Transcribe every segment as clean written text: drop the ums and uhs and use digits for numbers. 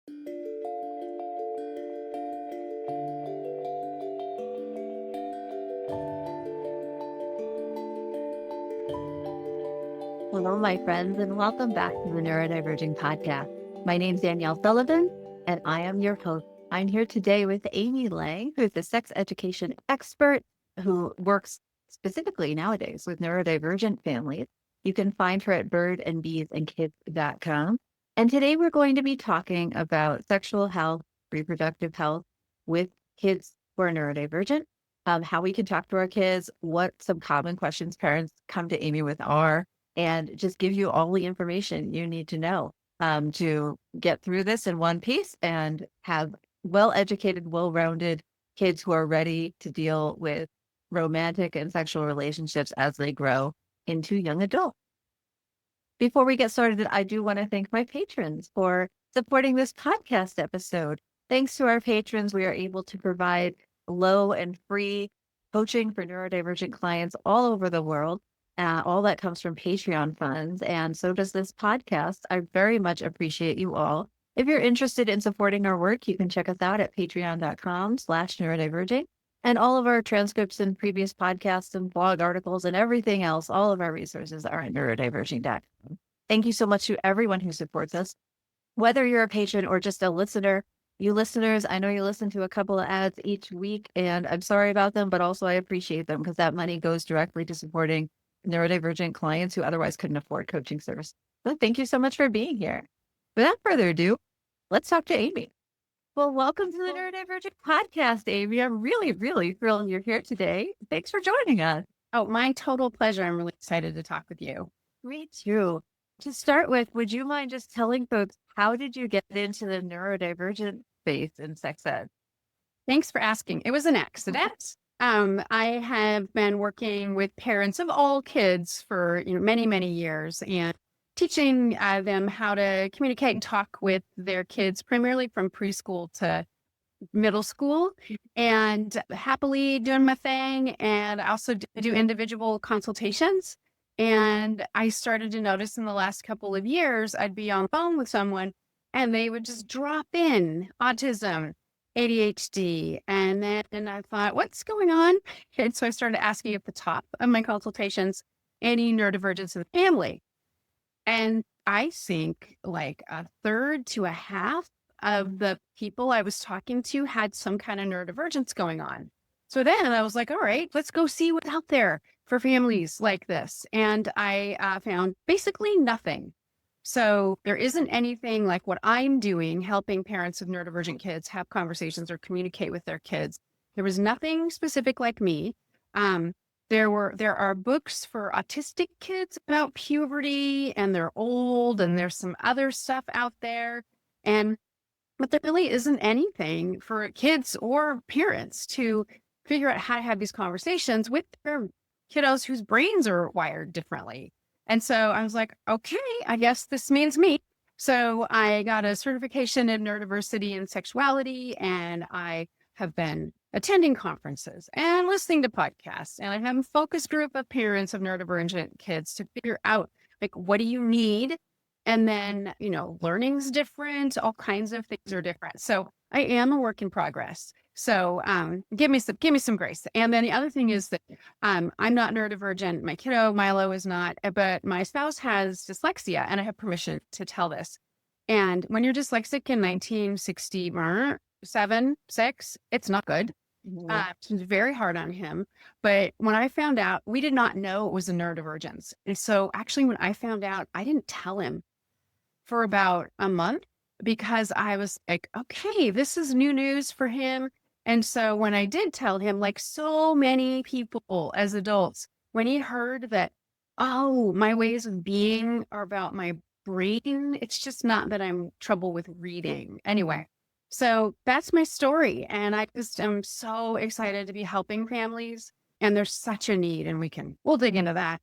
Hello, my friends, and welcome back to the Neurodiverging podcast. My name is Danielle Sullivan, and I am your host. I'm here today with Amy Lang, who's a sex education expert who works specifically nowadays with neurodivergent families. You can find her at birdandbeesandkids.com. And today we're going to be talking about sexual health, reproductive health with kids who are neurodivergent, how we can talk to our kids, what some common questions parents come to Amy with are, and just give you all the information you need to know to get through this in one piece and have well-educated, well-rounded kids who are ready to deal with romantic and sexual relationships as they grow into young adults. Before we get started, I do want to thank my patrons for supporting this podcast episode. Thanks to our patrons, we are able to provide low and free coaching for neurodivergent clients all over the world. All that comes from Patreon funds, and so does this podcast. I very much appreciate you all. If you're interested in supporting our work, you can check us out at patreon.com/neurodiverging. And all of our transcripts and previous podcasts and blog articles and everything else, all of our resources are at neurodiverging.com. Thank you so much to everyone who supports us, whether you're a patron or just a listener. You listeners, I know you listen to a couple of ads each week, and I'm sorry about them, but also I appreciate them because that money goes directly to supporting neurodivergent clients who otherwise couldn't afford coaching service. So thank you so much for being here. Without further ado, let's talk to Amy. Well, welcome to the Neurodivergent podcast, Amy. I'm really, really thrilled you're here today. Thanks for joining us. Oh, my total pleasure. I'm really excited to talk with you. Me too. To start with, would you mind just telling folks, how did you get into the neurodivergent space in sex ed? Thanks for asking. It was an accident. I have been working with parents of all kids for many, many years and teaching them how to communicate and talk with their kids, primarily from preschool to middle school, and happily doing my thing. And I also do individual consultations. And I started to notice in the last couple of years, I'd be on the phone with someone and they would just drop in autism, ADHD. And then I thought, what's going on? And so I started asking at the top of my consultations, any neurodivergence in the family. And I think like a third to a half of the people I was talking to had some kind of neurodivergence going on. So then I was like, all right, let's go see what's out there for families like this. And I found basically nothing. So there isn't anything like what I'm doing, helping parents of neurodivergent kids have conversations or communicate with their kids. There was nothing specific like me. There are books for autistic kids about puberty, and they're old, and there's some other stuff out there. But there really isn't anything for kids or parents to figure out how to have these conversations with their kiddos whose brains are wired differently. And so I was like, okay, I guess this means me. So I got a certification in neurodiversity and sexuality, and I have been attending conferences and listening to podcasts. And I have a focus group of parents of neurodivergent kids to figure out, like, what do you need? And then, learning's different. All kinds of things are different. So I am a work in progress. So give me some grace. And then the other thing is that I'm not neurodivergent. My kiddo, Milo, is not, but my spouse has dyslexia, and I have permission to tell this. And when you're dyslexic in 1967, 6, it's not good. It's very hard on him. But when I found out, we did not know it was a neurodivergence. And so actually, when I found out, I didn't tell him for about a month because I was like, okay, this is new news for him. And so when I did tell him, like so many people as adults, when he heard that, oh, my ways of being are about my brain, it's just not that I'm trouble with reading. Anyway, so that's my story. And I just am so excited to be helping families. And there's such a need, and we'll dig into that.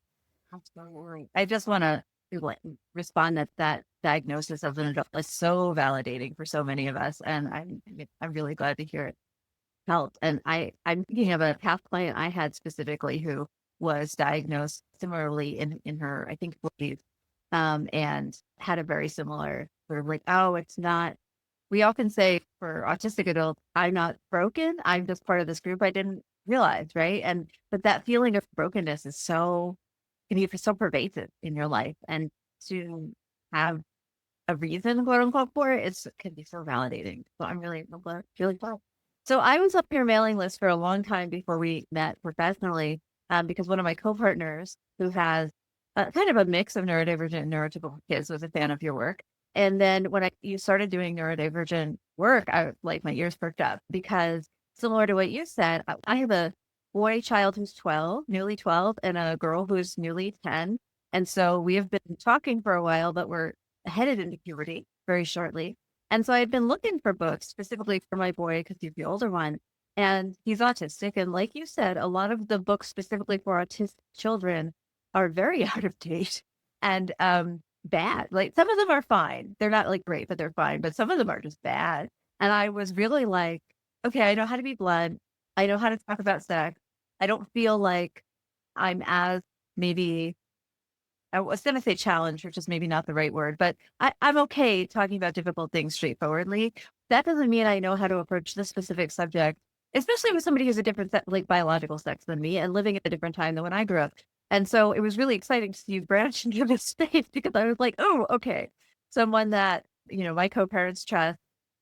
I just want to respond that diagnosis of an adult is so validating for so many of us. And I'm really glad to hear it helped. And I'm thinking of a past client I had specifically who was diagnosed similarly in her, I think, 40s, and had a very similar sort of like, oh, it's not, we often say for autistic adults, I'm not broken. I'm just part of this group. I didn't realize, right? But that feeling of brokenness is can be so pervasive in your life. And to have a reason, quote unquote, for it, can be so validating. So I'm really glad. So I was up your mailing list for a long time before we met professionally, because one of my co-partners who has kind of a mix of neurodivergent and neurotypical kids was a fan of your work. And then when you started doing neurodivergent work, my ears perked up because similar to what you said, I have a boy child who's 12, nearly 12, and a girl who's nearly 10. And so we have been talking for a while, but we're headed into puberty very shortly. And so I've been looking for books specifically for my boy because he's the older one and he's autistic. And like you said, a lot of the books specifically for autistic children are very out of date and bad. Like some of them are fine. They're not like great, but they're fine. But some of them are just bad. And I was really like, okay, I know how to be blunt. I know how to talk about sex. I don't feel like I'm as maybe I was going to say challenge, which is maybe not the right word, but I'm okay talking about difficult things straightforwardly. That doesn't mean I know how to approach this specific subject, especially with somebody who's a different like biological sex than me and living at a different time than when I grew up. And so it was really exciting to see you branch into this space because I was like, oh, okay. Someone that, my co-parents trust,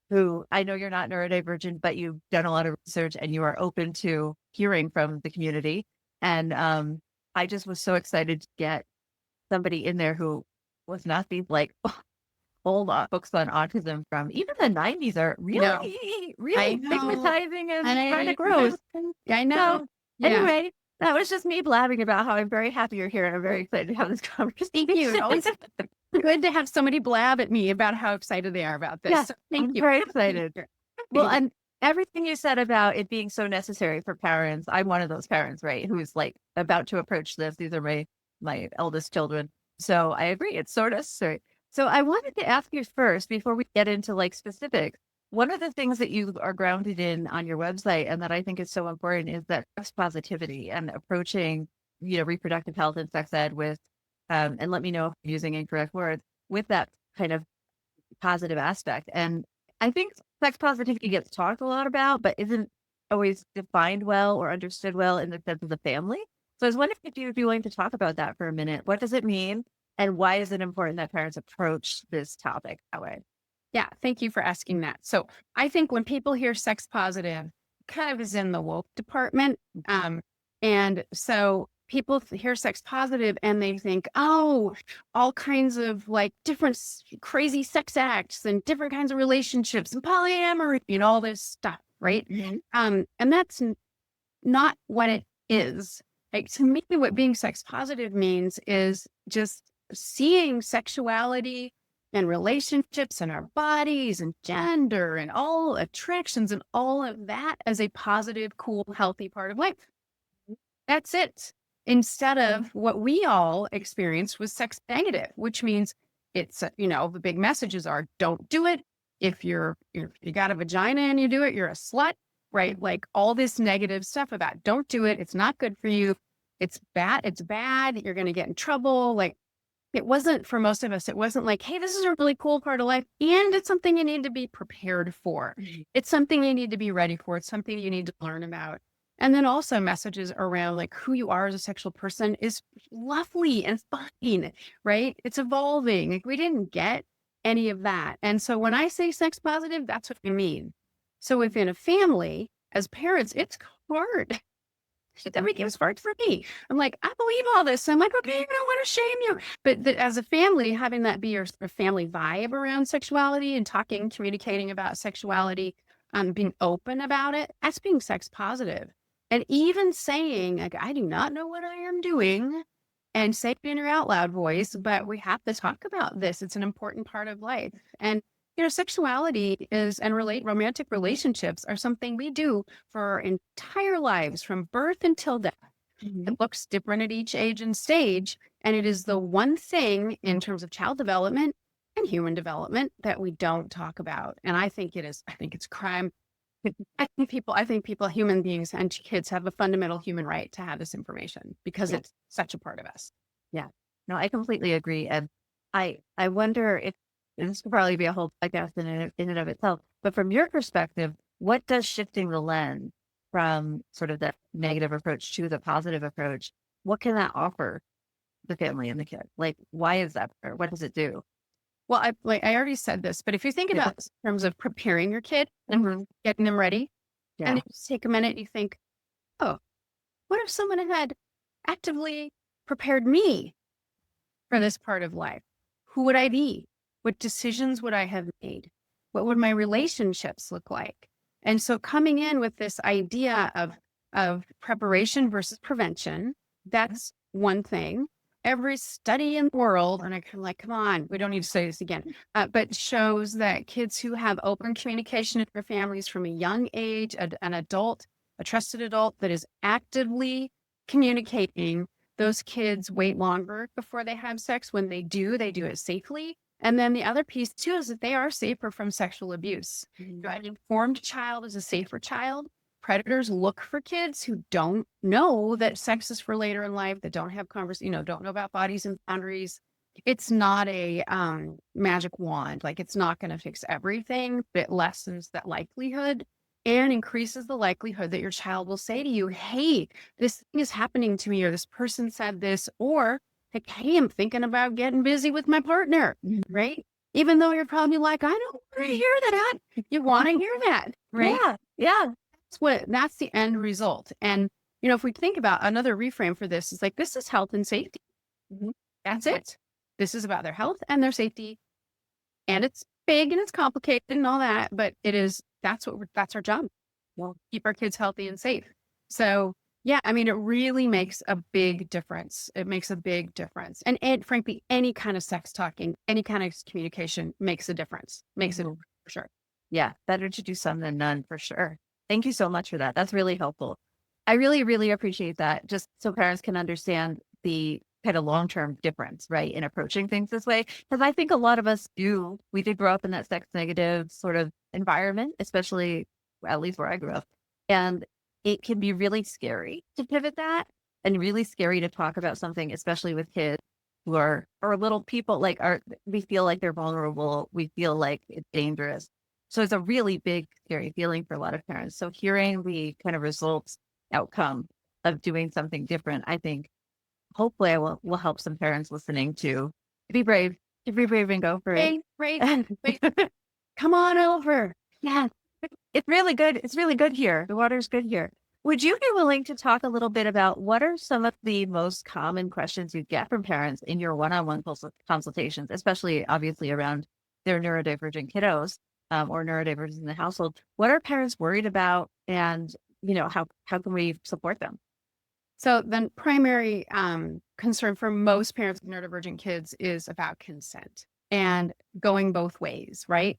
who I know you're not neurodivergent, but you've done a lot of research and you are open to hearing from the community. And I just was so excited to get somebody in there who was not these like old books on autism from even the 90s are really stigmatizing and kind of gross. I know. So anyway, that was just me blabbing about how I'm very happy you're here and I'm very excited to have this conversation. Thank you. It's good to have somebody blab at me about how excited they are about this. Yeah, so thank you. Very excited. Well, and everything you said about it being so necessary for parents, I'm one of those parents, right, who's like about to approach this. These are my eldest children. So I agree. It's so necessary. So I wanted to ask you first, before we get into like specifics, one of the things that you are grounded in on your website and that I think is so important is that sex positivity and approaching, reproductive health and sex ed with, and let me know if I'm using incorrect words, with that kind of positive aspect. And I think sex positivity gets talked a lot about, but isn't always defined well or understood well in the sense of the family. So I was wondering if you would be willing to talk about that for a minute. What does it mean? And why is it important that parents approach this topic that way? Yeah, thank you for asking that. So I think when people hear sex positive, kind of is in the woke department. And so people hear sex positive and they think, oh, all kinds of like different crazy sex acts and different kinds of relationships and polyamory and all this stuff, right? Mm-hmm. And that's not what it is. Like to me, what being sex positive means is just seeing sexuality and relationships and our bodies and gender and all attractions and all of that as a positive, cool, healthy part of life. That's it. Instead of what we all experienced was sex negative, which means it's, the big messages are don't do it. If you got a vagina and you do it, you're a slut. Right? Like all this negative stuff about don't do it. It's not good for you. It's bad. It's bad. You're going to get in trouble. Like it wasn't for most of us. It wasn't like, hey, this is a really cool part of life. And it's something you need to be prepared for. It's something you need to be ready for. It's something you need to learn about. And then also messages around like who you are as a sexual person is lovely and fine, right? It's evolving. Like we didn't get any of that. And so when I say sex positive, that's what I mean. So within a family, as parents, it's hard. It was hard for me. I'm like, I believe all this. I'm like, okay, I don't want to shame you. But as a family, having that be your family vibe around sexuality and talking, communicating about sexuality, being open about it, that's being sex positive. And even saying, like, I do not know what I am doing, and say it in your out loud voice, but we have to talk about this. It's an important part of life. And sexuality and romantic relationships are something we do for our entire lives from birth until death. Mm-hmm. It looks different at each age and stage. And it is the one thing in terms of child development and human development that we don't talk about. And I think it's crime. I think people, human beings and kids have a fundamental human right to have this information because it's such a part of us. Yeah, no, I completely agree. And I wonder if this could probably be a whole podcast in and of itself. But from your perspective, what does shifting the lens from sort of that negative approach to the positive approach, what can that offer the family and the kid? Like, why is that? Or what does it do? Well, I already said this, but if you think Yeah. about this in terms of preparing your kid and Mhm. getting them ready, Yeah. and you just take a minute and you think, oh, what if someone had actively prepared me for this part of life? Who would I be? What decisions would I have made? What would my relationships look like? And so coming in with this idea of preparation versus prevention, that's one thing. Every study in the world, and I kind of like, come on, we don't need to say this again, but shows that kids who have open communication with their families from a young age, an adult, a trusted adult that is actively communicating, those kids wait longer before they have sex. When they do it safely. And then the other piece too is that they are safer from sexual abuse. An informed child is a safer child. Predators look for kids who don't know that sex is for later in life, that don't have don't know about bodies and boundaries. It's not a magic wand. Like, it's not going to fix everything, but it lessens that likelihood and increases the likelihood that your child will say to you, hey, this thing is happening to me, or this person said this, or like, hey, I'm thinking about getting busy with my partner, right? Even though you're probably like, I don't want to hear that. You want to hear that, right? Yeah. Yeah. That's the end result. And, if we think about another reframe for this, is like, this is health and safety. Mhm. That's it. This is about their health and their safety. And it's big and it's complicated and all that, but that's our job. Well, Keep our kids healthy and safe. So yeah, I mean, it really makes a big difference. It makes a big difference. And frankly, any kind of sex talking, any kind of communication makes a difference, makes it Mhm. for sure. Yeah. Better to do some than none for sure. Thank you so much for that. That's really helpful. I really, really appreciate that. Just so parents can understand the kind of long-term difference, right, in approaching things this way. Because I think a lot of us we did grow up in that sex negative sort of environment, especially at least where I grew up. And it can be really scary to pivot that and really scary to talk about something, especially with kids who are or little people we feel like they're vulnerable. We feel like it's dangerous. So it's a really big, scary feeling for a lot of parents. So hearing the kind of results outcome of doing something different, I think hopefully I will help some parents listening to be brave, to be brave and go for it. Wait, come on over. Yeah, it's really good. It's really good here. The water's good here. Would you be willing to talk a little bit about what are some of the most common questions you get from parents in your one-on-one consultations, especially obviously around their neurodivergent kiddos or neurodivergence in the household? What are parents worried about, and how can we support them? So then primary concern for most parents with neurodivergent kids is about consent and going both ways, right?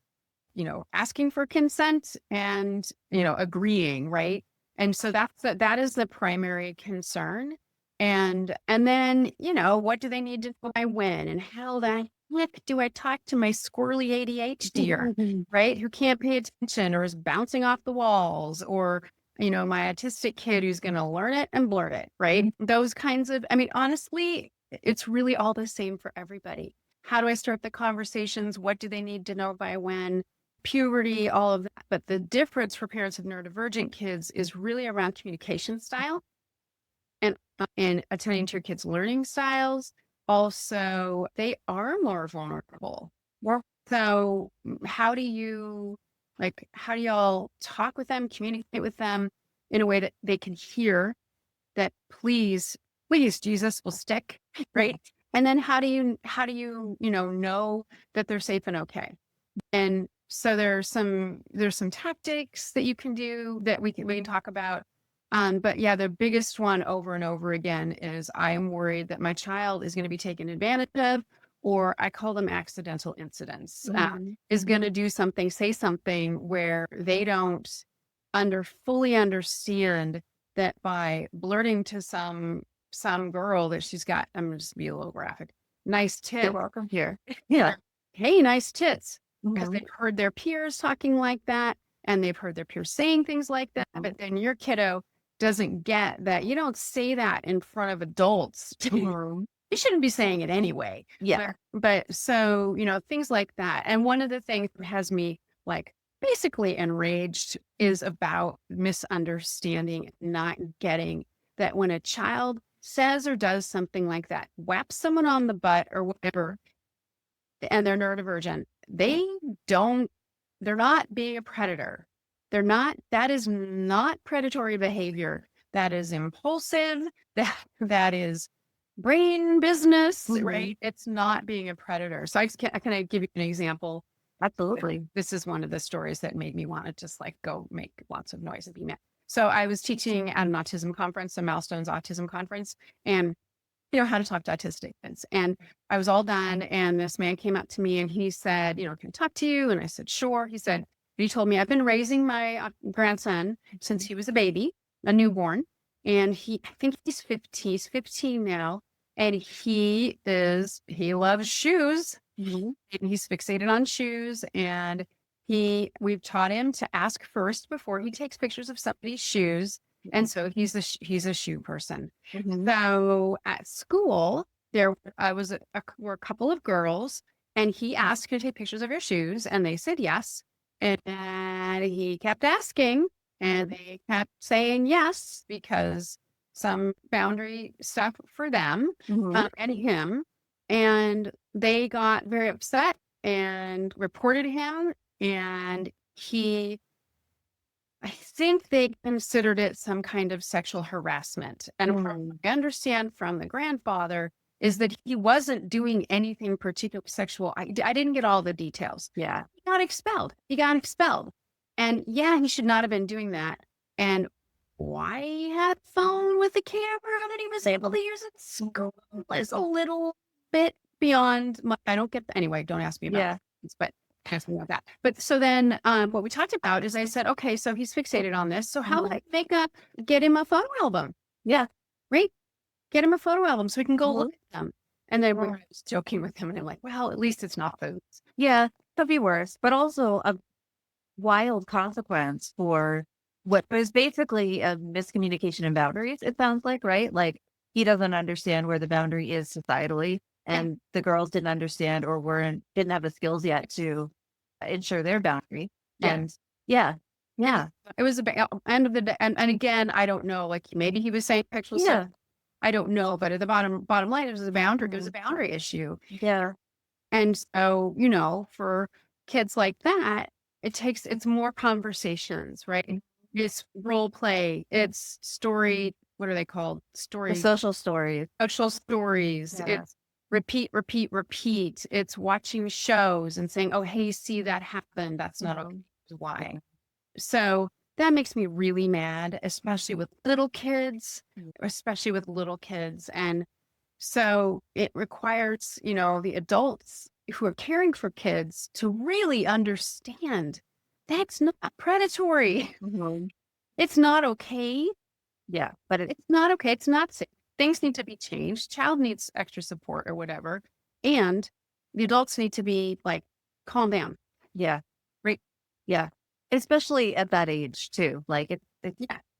Asking for consent and, agreeing, right? And so that is the primary concern. And then, what do they need to know by when, and how the heck do I talk to my squirrely ADHD, right? Who can't pay attention or is bouncing off the walls, or, my autistic kid who's going to learn it and blurt it, right? Those kinds of, I mean, honestly, it's really all the same for everybody. How do I start the conversations? What do they need to know by when? Puberty, all of that. But the difference for parents of neurodivergent kids is really around communication style and attending to your kids' learning styles. Also, they are more vulnerable. Yeah. So how do y'all talk with them, communicate with them in a way that they can hear that please, Jesus will stick, right? And then how do you know that they're safe and okay? And so there's some tactics that you can do that we can talk about. But yeah, the biggest one over and over again is, I am worried that my child is going to be taken advantage of, or I call them accidental incidents, is going to do something, say something where they don't fully understand that by blurting to some girl that she's got, I'm going to just be a little graphic, nice tits. You're welcome here. Yeah. Hey, nice tits. Because Mhm. they've heard their peers talking like that, and they've heard their peers saying things like that. But then your kiddo doesn't get that. You don't say that in front of adults. Mhm. you shouldn't be saying it anyway. Yeah. But so, things like that. And one of the things that has me like basically enraged is about misunderstanding, not getting that when a child says or does something like that, whaps someone on the butt or whatever, and they're neurodivergent, they're not being a predator. That is not predatory behavior. That is impulsive. That is brain business, right? It's not being a predator. So can I give you an example? Absolutely. This is one of the stories that made me want to just like go make lots of noise and be mad. So I was teaching at an autism conference, a Milestones Autism Conference, and how to talk to autistic kids. And I was all done. And this man came up to me and he said, can I talk to you? And I said, sure. He told me, I've been raising my grandson since he was a baby, a newborn. And I think he's 15 now. And he loves shoes. And he's fixated on shoes. And we've taught him to ask first before he takes pictures of somebody's shoes. And so he's a shoe person. So at school, there were a couple of girls, and he asked, "Can I take pictures of your shoes?" And they said yes. And he kept asking, and they kept saying yes because some boundary stuff for them and him. And they got very upset and reported him. And I think they considered it some kind of sexual harassment. And what I understand from the grandfather is that he wasn't doing anything particularly sexual. I didn't get all the details. Yeah. He got expelled. And yeah, he should not have been doing that. And why he had a phone with a camera that he was able to use at school is a little bit beyond I don't get anyway, don't ask me about it. But something like that. But so then what we talked about is I said, okay, so he's fixated on this. So how about get him a photo album? Yeah. Right? Get him a photo album so we can go look at them. And then I was joking with him and I'm like, well, at least it's not foods. Yeah, could be worse, but also a wild consequence for what was basically a miscommunication in boundaries, it sounds like, right? Like he doesn't understand where the boundary is societally. And the girls didn't understand or didn't have the skills yet to ensure their boundary. And it was the end of the day. And again, I don't know, like maybe he was saying sexual stuff. I don't know, but at the bottom line, it was a boundary issue. Yeah. And so, for kids like that, it's more conversations, right? It's role play, it's story. What are they called? The social stories. Social stories. Yeah. It's repeat. It's watching shows and saying, oh, hey, see that happened. That's not okay. Why? So that makes me really mad, especially with little kids. And so it requires, the adults who are caring for kids to really understand that's not predatory. It's not okay. Yeah, but it's not okay. It's not safe. Things need to be changed. Child needs extra support or whatever. And the adults need to be like, calm down. Yeah. Right. Yeah. Especially at that age too. Like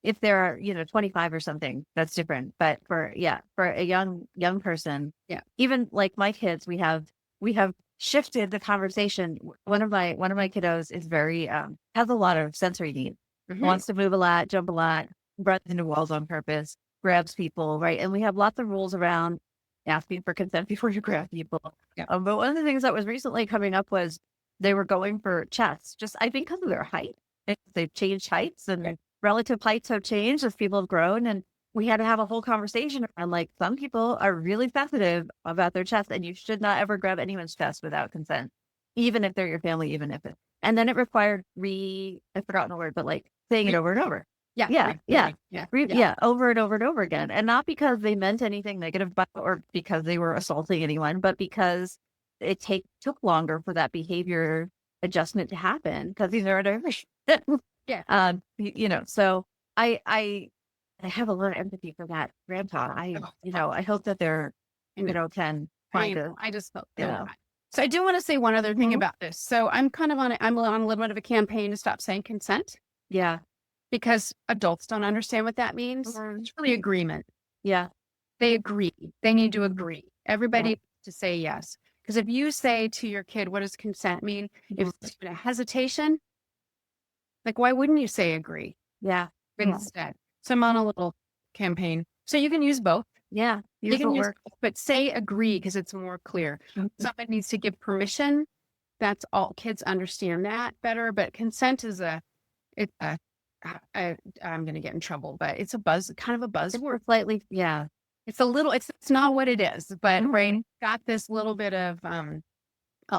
if they're, 25 or something, that's different. But for a young person, even like my kids, we have shifted the conversation. One of my kiddos is very, has a lot of sensory needs, wants to move a lot, jump a lot, runs into walls on purpose, grabs people, right? And we have lots of rules around asking for consent before you grab people. But one of the things that was recently coming up was they were going for chess, just I think because of their height. They've changed heights and relative heights have changed as people have grown. And we had to have a whole conversation around like some people are really sensitive about their chest and you should not ever grab anyone's chest without consent, even if they're your family, even if it. And then it required I've forgotten the word, but like saying it over and over. Over and over and over again. And not because they meant anything negative or because they were assaulting anyone, but because it took longer for that behavior adjustment to happen because these are diverse. So I have a lot of empathy for that grandpa. I hope that they're, can find I just felt So I do want to say one other thing about this. So I'm I'm on a little bit of a campaign to stop saying consent. Yeah. Because adults don't understand what that means. It's really agreement. Yeah. They agree. They need to agree. Everybody to say yes. Because if you say to your kid, what does consent mean? If it's a hesitation, like, why wouldn't you say agree Yeah. instead? So I'm on a little campaign. So you can use both. Yeah. You can use both, but say agree because it's more clear. Somebody needs to give permission. That's all. Kids understand that better, but consent is I'm going to get in trouble, but it's kind of a buzzword. Slightly. Yeah. It's a little, it's not what it is, but right, got this little bit of,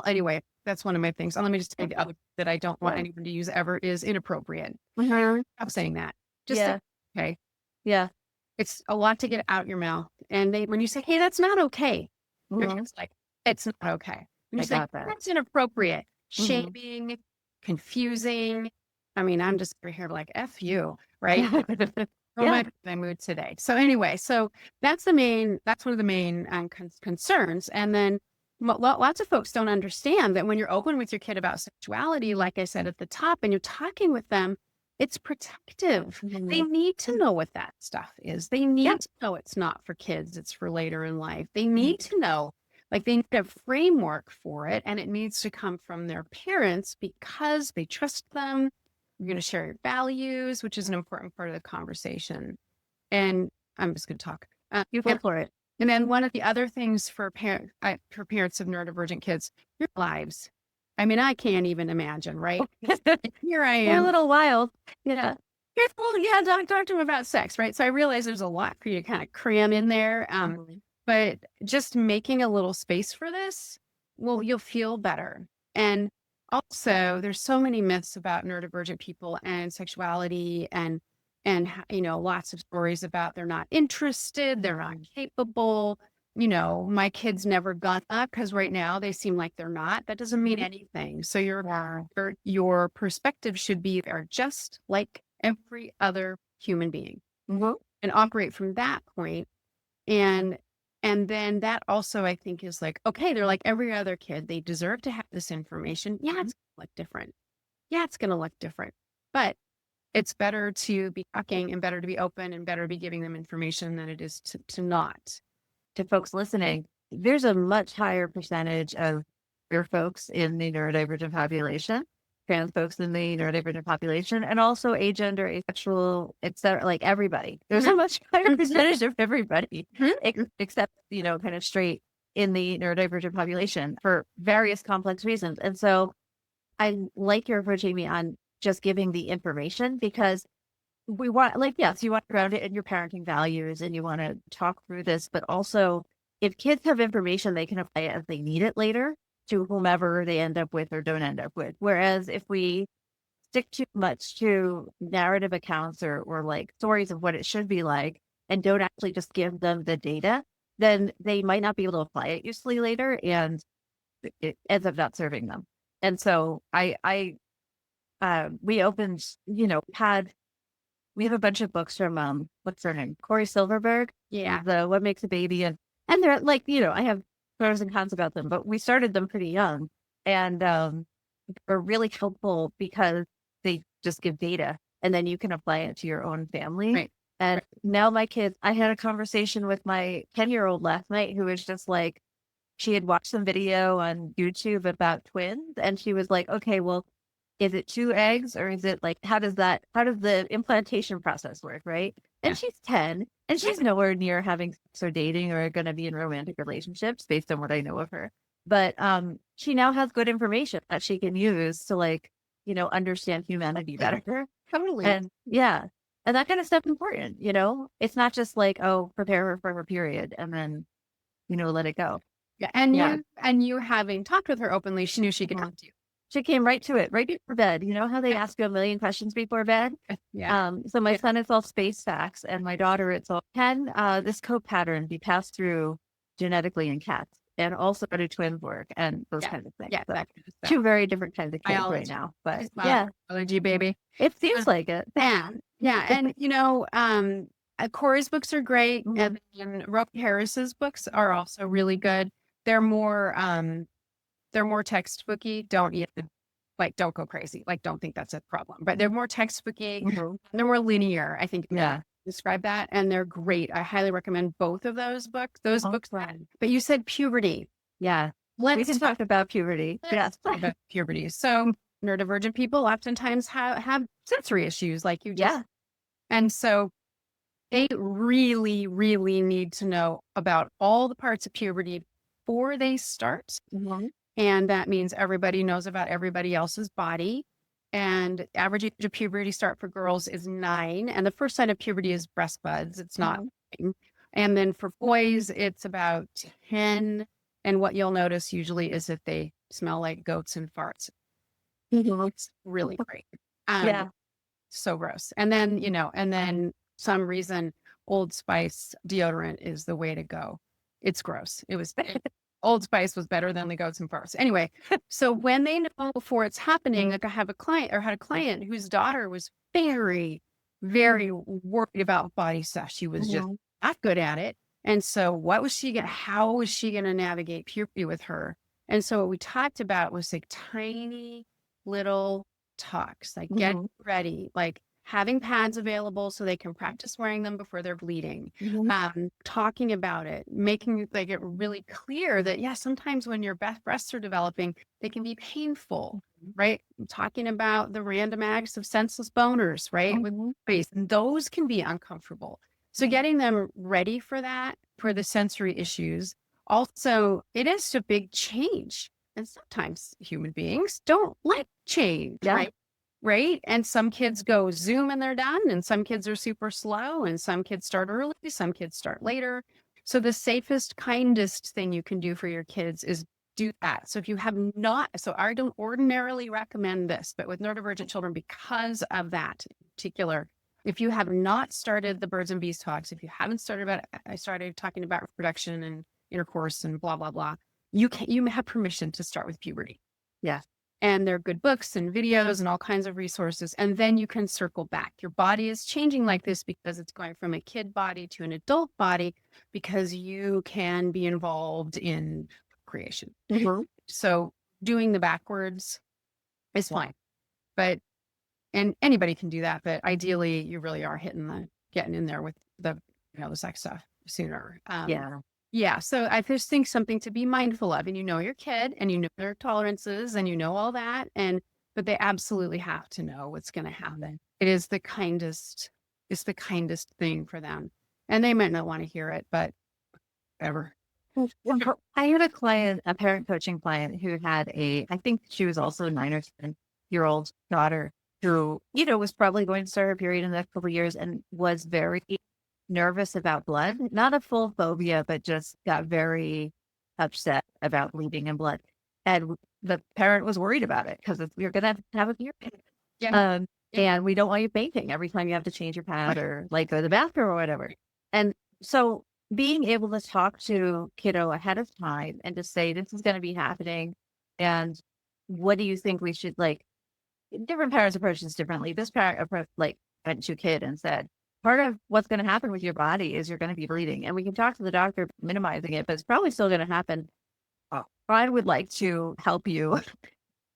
anyway, that's one of my things. Let me just say the other that I don't want anyone to use ever is inappropriate. Stop saying that. Just say, okay. Yeah. It's a lot to get out your mouth. And when you say, hey, that's not okay. It's like, it's not okay. When you say, that's inappropriate, shaming, confusing. I mean, I'm just over here like, F you, right? My mood today. So anyway, so that's one of the main concerns. And then lots of folks don't understand that when you're open with your kid about sexuality, like I said at the top, and you're talking with them, it's protective. They need to know what that stuff is. They need to know it's not for kids. It's for later in life. They need to know, like they need a framework for it. And it needs to come from their parents because they trust them. You're going to share your values, which is an important part of the conversation. And I'm just going to talk. You go for it. And then one of the other things for parents of neurodivergent kids, your lives. I mean, I can't even imagine, right? Here I am. You're a little wild. Yeah. Talk to them about sex, right? So I realize there's a lot for you to kind of cram in there. But just making a little space for this, you'll feel better. And also, there's so many myths about neurodivergent people and sexuality and lots of stories about they're not interested, they're not capable. My kids never got that because right now they seem like they're not. That doesn't mean anything. So your perspective should be they're just like every other human being and operate from that point. And then that also, I think, is like, okay, they're like every other kid. They deserve to have this information. Yeah, it's going to look different. Yeah, it's going to look different. But it's better to be talking and better to be open and better to be giving them information than it is to not. To folks listening, there's a much higher percentage of queer folks in the neurodivergent population, trans folks in the neurodivergent population, and also agender, asexual, etc. Like everybody. There's a much higher percentage of everybody, except, kind of straight in the neurodivergent population for various complex reasons. And so I like your approach, Amy, on just giving the information because we want, yes, you want to ground it in your parenting values and you want to talk through this, but also if kids have information, they can apply it as they need it later to whomever they end up with or don't end up with. Whereas if we stick too much to narrative accounts or like stories of what it should be like and don't actually just give them the data, then they might not be able to apply it usefully later and it ends up not serving them. And so we opened, we have a bunch of books from, what's her name? Corey Silverberg. Yeah. The What Makes a Baby. And they're like, I have pros and cons about them, but we started them pretty young and they're really helpful because they just give data and then you can apply it to your own family. Right. And now my kids, I had a conversation with my 10-year-old last night who was just like, she had watched some video on YouTube about twins and she was like, okay, well, is it 2 eggs or is it like, how does the implantation process work? Right. And she's 10 and she's nowhere near having sex or dating or going to be in romantic relationships based on what I know of her. But she now has good information that she can use to understand humanity better. Totally. And and that kind of stuff important, it's not just like, oh, prepare her for her period and then, let it go. Yeah. And you having talked with her openly, she knew she could come to you. She came right to it, right before bed. You know how they ask you a million questions before bed? Yeah. So my son, it's all space facts, and my daughter, it's all, can this coat pattern be passed through genetically in cats? And also do twins work and those kinds of things. Yeah, so that kind of stuff. 2 very different kinds of kids right now. But biology, baby. It seems like it. And Corey's books are great. And Rob Harris's books are also really good. They're more textbooky. Don't go crazy. Don't think that's a problem. But they're more textbooky. They're more linear, I think. Yeah. describe that, and they're great. I highly recommend both of those books. Those books. Right. But you said puberty. Yeah. We Let's can talk about puberty. Yes. talk about puberty. So neurodivergent people oftentimes have sensory issues, like you just. Yeah. And so they really, really need to know about all the parts of puberty before they start. Mhm. And that means everybody knows about everybody else's body. And average age of puberty start for girls is 9. And the first sign of puberty is breast buds. It's not. And then for boys, it's about 10. And what you'll notice usually is that they smell like goats and farts. It's really great. Yeah. So gross. And then, and then some reason Old Spice deodorant is the way to go. It's gross. Old Spice was better than the goats and farts. Anyway, so when they know before it's happening, like I have a client or had a client whose daughter was very, very worried about body stuff. She was just not good at it. And so how was she going to navigate puberty with her? And so what we talked about was like tiny little talks, like get ready, like having pads available so they can practice wearing them before they're bleeding, talking about it, making like it really clear that, sometimes when your breasts are developing, they can be painful, right? Talking about the random acts of senseless boners, right? With face, and those can be uncomfortable. So getting them ready for that, for the sensory issues. Also, it is a big change. And sometimes human beings don't like change, right? Right. And some kids go Zoom and they're done. And some kids are super slow. And some kids start early. Some kids start later. So the safest, kindest thing you can do for your kids is do that. So if you have not, so I don't ordinarily recommend this, but with neurodivergent children, because of that in particular, if you have not started the birds and bees talks, if you haven't I started talking about reproduction and intercourse and blah, blah, blah, you have permission to start with puberty. Yeah. And there are good books and videos and all kinds of resources. And then you can circle back. Your body is changing like this because it's going from a kid body to an adult body, because you can be involved in creation. So doing the backwards is fine. And anybody can do that. But ideally, you really are getting in there with the sex stuff sooner. Yeah. So I just think something to be mindful of, and your kid and their tolerances and all that. But they absolutely have to know what's going to happen. It's the kindest thing for them. And they might not want to hear it, but whatever. I had a parent coaching client who had I think she was also a 9 or 10-year-old daughter who, was probably going to start her period in the next couple of years and was very nervous about blood, not a full phobia, but just got very upset about bleeding and blood. And the parent was worried about it because you're going to have a period. And we don't want you fainting every time you have to change your pad or like go to the bathroom or whatever. And so being able to talk to kiddo ahead of time and to say, this is going to be happening. And what do you think we should different parents approach this differently. This parent went to a kid and said, part of what's going to happen with your body is you're going to be bleeding. And we can talk to the doctor minimizing it, but it's probably still going to happen. I would like to help you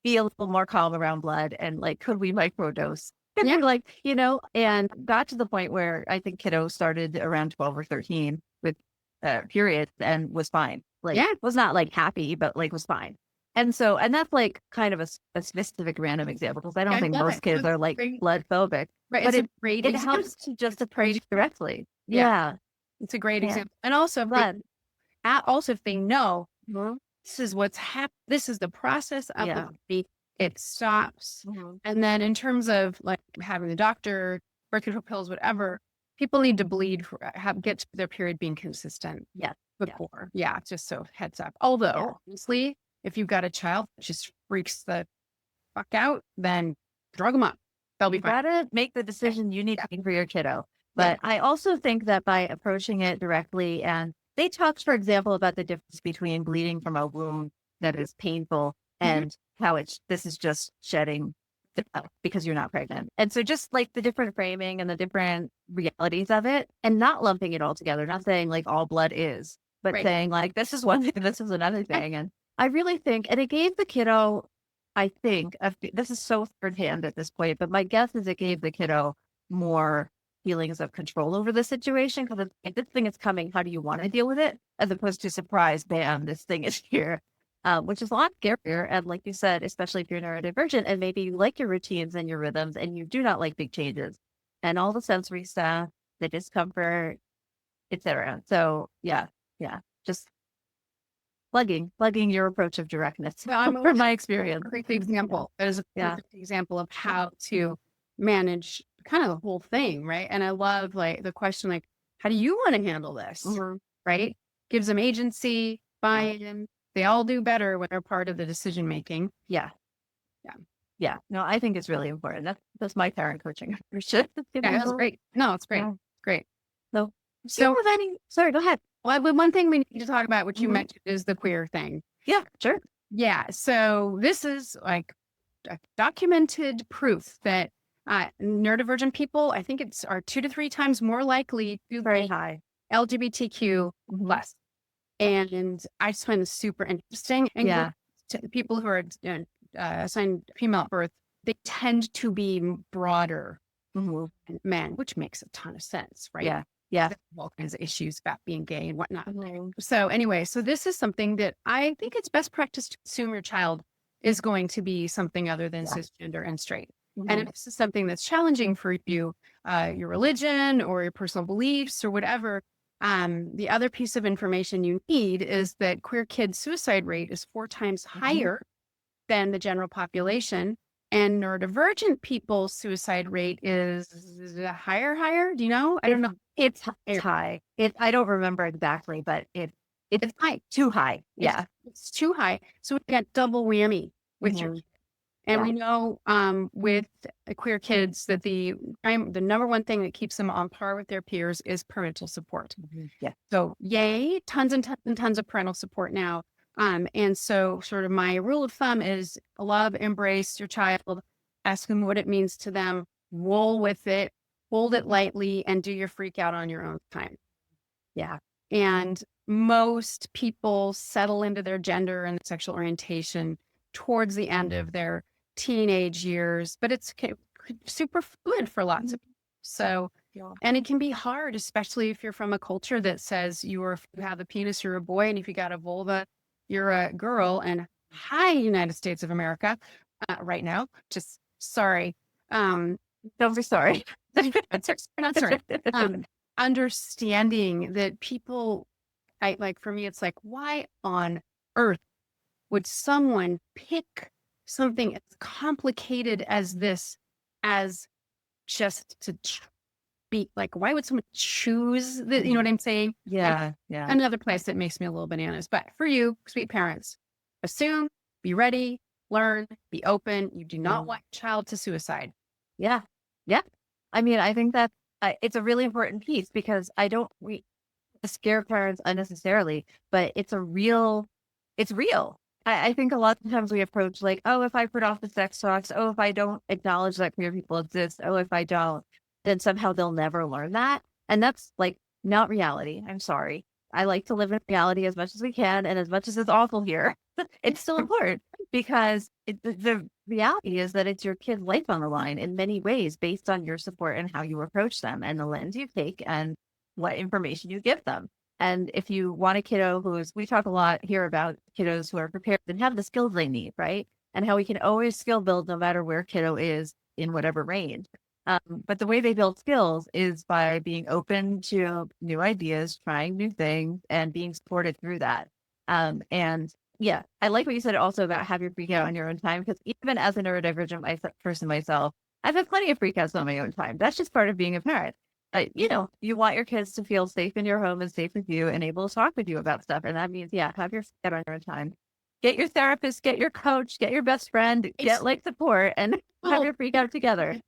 be a little more calm around blood and could we microdose? And got to the point where I think kiddo started around 12 or 13 with periods and was fine. Was not happy, but was fine. And that's kind of a specific random example, because I don't think most kids are blood phobic. Right. But it helps to just approach directly. Yeah. It's a great example. And also, if they know this is what's happening, this is the process of the body, it stops. And then in terms of having the doctor, birth control pills, whatever, people need to bleed get to their period being consistent. Before. Just so heads up. Although, honestly, if you've got a child that just freaks the fuck out, then drug them up. They'll be fine. You gotta make the decision you need to make for your kiddo. But I also think that by approaching it directly, and they talked, for example, about the difference between bleeding from a wound that is painful and how this is just shedding because you're not pregnant. And so just the different framing and the different realities of it, and not lumping it all together, not saying all blood is, but saying this is one thing, this is another thing. And I really think, and it gave the kiddo, I think, this is so third hand at this point, but my guess is it gave the kiddo more feelings of control over the situation, because it's like, this thing is coming. How do you want to deal with it? As opposed to surprise, bam, this thing is here, which is a lot scarier. And like you said, especially if you're neurodivergent and maybe you like your routines and your rhythms and you do not like big changes and all the sensory stuff, the discomfort, etc. So yeah, just plugging your approach of directness Well, I'm from my experience. perfect example. That is a Yeah. perfect example of how to manage kind of the whole thing, right? And I love like the question, like, how do you want to handle this? Mhm. Right? Gives them agency, buy-in. They all do better when they're part of the decision making. Yeah. Yeah. Yeah. No, I think it's really important. That's my parent coaching approach. Yeah, that's great. No, it's great. Yeah. Great. So, do you So, have any? Sorry, go ahead. well, one thing we need to talk about, which you Mhm. mentioned, is the queer thing. Yeah, sure. Yeah. So this is like documented proof that neurodivergent people, I think are 2 to 3 times more likely to Very be high. LGBTQ Mhm. plus. And I just find this super interesting. And Yeah. to people who are assigned female at birth, they tend to be broader Mhm. than men, which makes a ton of sense, right? Yeah. Yeah. They have all kinds of issues about being gay and whatnot. Mhm. So anyway, so this is something that I think it's best practice to assume your child is going to be something other than Yeah. cisgender and straight. And Mhm. if this is something that's challenging for you, your religion or your personal beliefs or whatever, the other piece of information you need is that queer kids' suicide rate is 4 times higher than the general population. And neurodivergent people's suicide rate is higher. Do you know? I don't know. It's high. I don't remember exactly, but it's high. too high. Yeah. It's too high. So we got double whammy with your Mhm. kid. And Yeah. we know with queer kids that the number one thing that keeps them on par with their peers is parental support. Mhm. Yeah. So yay, tons and tons and tons of parental support now. And so sort of my rule of thumb is love, embrace your child, ask them what it means to them, roll with it, hold it lightly, and do your freak out on your own time. Yeah. And most people settle into their gender and sexual orientation towards the end of their teenage years, but it's super fluid for lots of people. So, Yeah. and it can be hard, especially if you're from a culture that says if you have a penis, you're a boy, and if you got a vulva, you're a girl. And hi, United States of America, right now, just sorry. Don't be sorry. Not sorry. Understanding that people, like for me, it's like, why on earth would someone pick something as complicated as this as just to be like, why would someone choose that? You know what I'm saying? Yeah. Yeah. Another place that makes me a little bananas. But for you, sweet parents, assume, be ready, learn, be open. You do not want your child to suicide. Yeah. Yeah. I mean, I think that it's a really important piece because we scare parents unnecessarily, but it's real. I think a lot of times we approach like, oh, if I put off the sex talks, oh, if I don't acknowledge that queer people exist, oh, if I don't, then somehow they'll never learn that. And that's like not reality. I'm sorry. I like to live in reality as much as we can. And as much as it's awful here, it's still important because the reality is that it's your kid's life on the line in many ways based on your support and how you approach them and the lens you take and what information you give them. And if you want a kiddo we talk a lot here about kiddos who are prepared and have the skills they need, right? And how we can always skill build no matter where kiddo is in whatever range. But the way they build skills is by being open to new ideas, trying new things, and being supported through that. And yeah, I like what you said also about have your freak out on your own time, because even as a neurodivergent person myself, I've had plenty of freakouts on my own time. That's just part of being a parent. You want your kids to feel safe in your home and safe with you and able to talk with you about stuff. And that means, yeah, have your freak out on your own time. Get your therapist, get your coach, get your best friend, get like support and have your freak out together.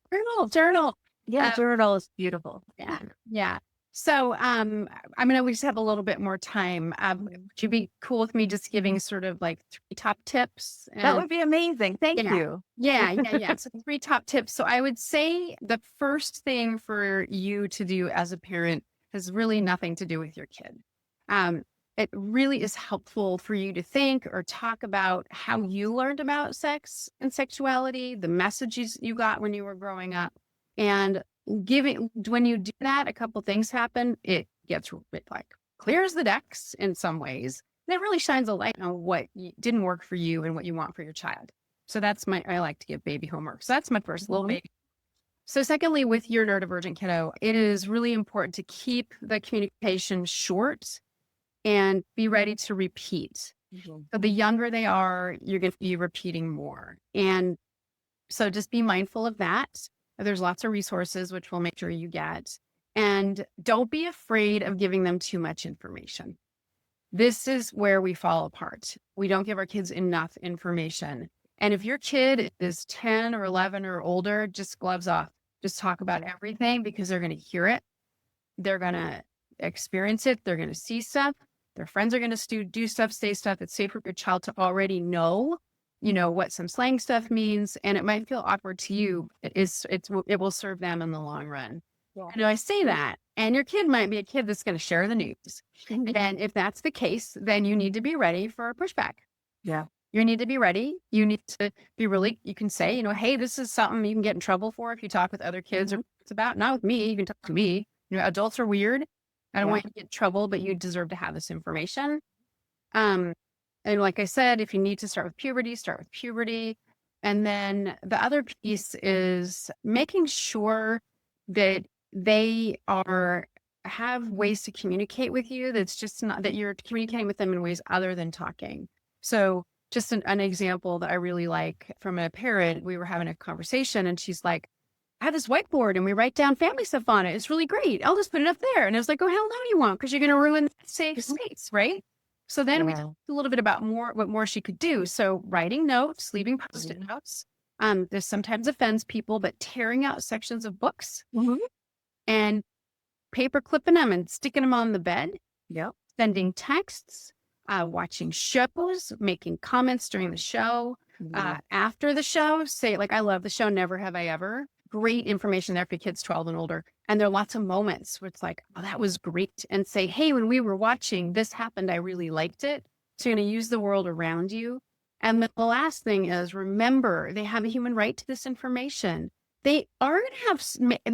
Journal. Yeah, journal is beautiful. Yeah. Yeah. So, I mean, we just have a little bit more time. Would you be cool with me just giving sort of like 3 top tips? That would be amazing. Thank you. Yeah. So 3 top tips. So I would say the first thing for you to do as a parent has really nothing to do with your kid. It really is helpful for you to think or talk about how you learned about sex and sexuality, the messages you got when you were growing up, and when you do that, a couple things happen. It like clears the decks in some ways. And it really shines a light on what didn't work for you and what you want for your child. So I like to give baby homework. So that's my first little baby. So secondly, with your neurodivergent kiddo, it is really important to keep the communication short and be ready to repeat. So the younger they are, you're going to be repeating more. And so just be mindful of that. There's lots of resources, which we'll make sure you get. And don't be afraid of giving them too much information. This is where we fall apart. We don't give our kids enough information. And if your kid is 10 or 11 or older, just gloves off. Just talk about everything because they're going to hear it. They're going to experience it. They're going to see stuff. Their friends are going to do stuff, say stuff. It's safe for your child to already know, what some slang stuff means. And it might feel awkward to you. It will serve them in the long run. Yeah. And I say that, and your kid might be a kid that's going to share the news. And if that's the case, then you need to be ready for a pushback. Yeah. You need to be ready. You need to be you can say, hey, this is something you can get in trouble for if you talk with other kids or it's about, not with me. You can talk to me. Adults are weird. I don't want you to get in trouble, but you deserve to have this information. And like I said, if you need to start with puberty, start with puberty. And then the other piece is making sure that they have ways to communicate with you. That's just not that you're communicating with them in ways other than talking. So just an example that I really like from a parent, we were having a conversation and she's like, I have this whiteboard and we write down family stuff on it. It's really great. I'll just put it up there. And I was like, oh, hell no, you won't, because you're going to ruin that safe space, right? So then we talked a little bit about what more she could do. So writing notes, leaving Post-it notes. This sometimes offends people, but tearing out sections of books and paper clipping them and sticking them on the bed. Yep. Sending texts. Watching shows, making comments during the show, after the show, say I love the show, Never Have I Ever. Great information there for kids 12 and older. And there are lots of moments where it's like, oh, that was great. And say, hey, when we were watching, this happened. I really liked it. So you're going to use the world around you. And the last thing is, remember, they have a human right to this information. They are going to have,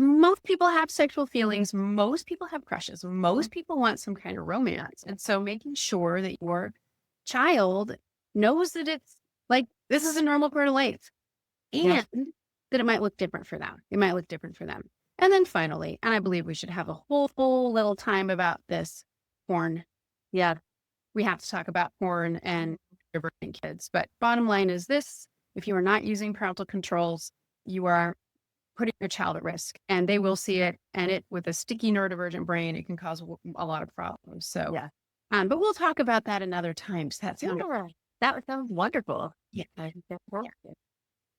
most people have sexual feelings. Most people have crushes. Most people want some kind of romance. And so making sure that your child knows that it's this is a normal part of life and that it might look different for them. It might look different for them. And then finally, and I believe we should have a whole little time about this, porn. Yeah. We have to talk about porn and diverting kids. But bottom line is this: if you are not using parental controls, you are putting your child at risk, and they will see it. And it, with a sticky neurodivergent brain, it can cause a lot of problems. So, but we'll talk about that another time. So that sounds wonderful. Yeah.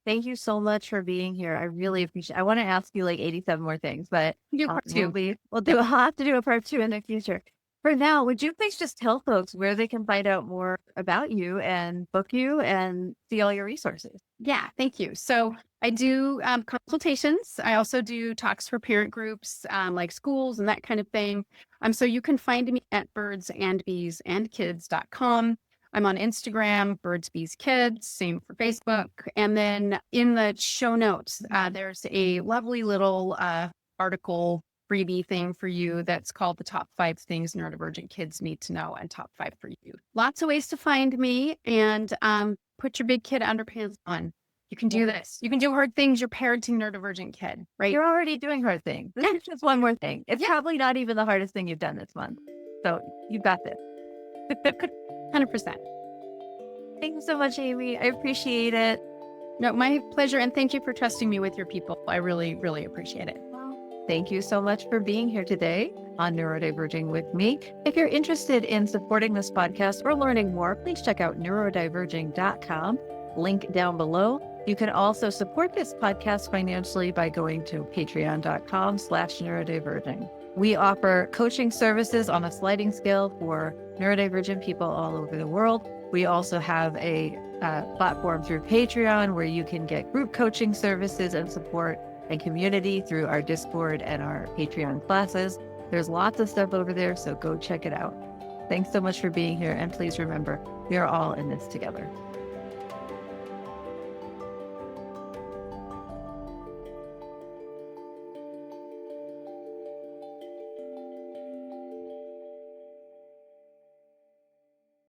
Thank you so much for being here. I really appreciate it. I want to ask you 87 more things, but part two. We'll have to do a part 2 in the future. For now, would you please just tell folks where they can find out more about you and book you and see all your resources? Yeah, thank you. So I do consultations. I also do talks for parent groups, like schools and that kind of thing. So you can find me at birdsandbeesandkids.com. I'm on Instagram, Birds, Bees, Kids, same for Facebook. And then in the show notes, there's a lovely little article freebie thing for you that's called the top 5 things neurodivergent kids need to know, and top 5 for you. Lots of ways to find me, and put your big kid underpants on. You can do this. You can do hard things. You're parenting neurodivergent kid, right? You're already doing hard things. This is just one more thing. It's probably not even the hardest thing you've done this month. So you've got this. 100%. Thank you so much, Amy. I appreciate it. No, my pleasure. And thank you for trusting me with your people. I really, really appreciate it. Thank you so much for being here today on Neurodiverging with me. If you're interested in supporting this podcast or learning more, please check out neurodiverging.com, link down below. You can also support this podcast financially by going to patreon.com/neurodiverging. We offer coaching services on a sliding scale for neurodivergent people all over the world. We also have a platform through Patreon where you can get group coaching services and support and community through our Discord and our Patreon classes. There's lots of stuff over there, so go check it out. Thanks so much for being here, and please remember, we are all in this together.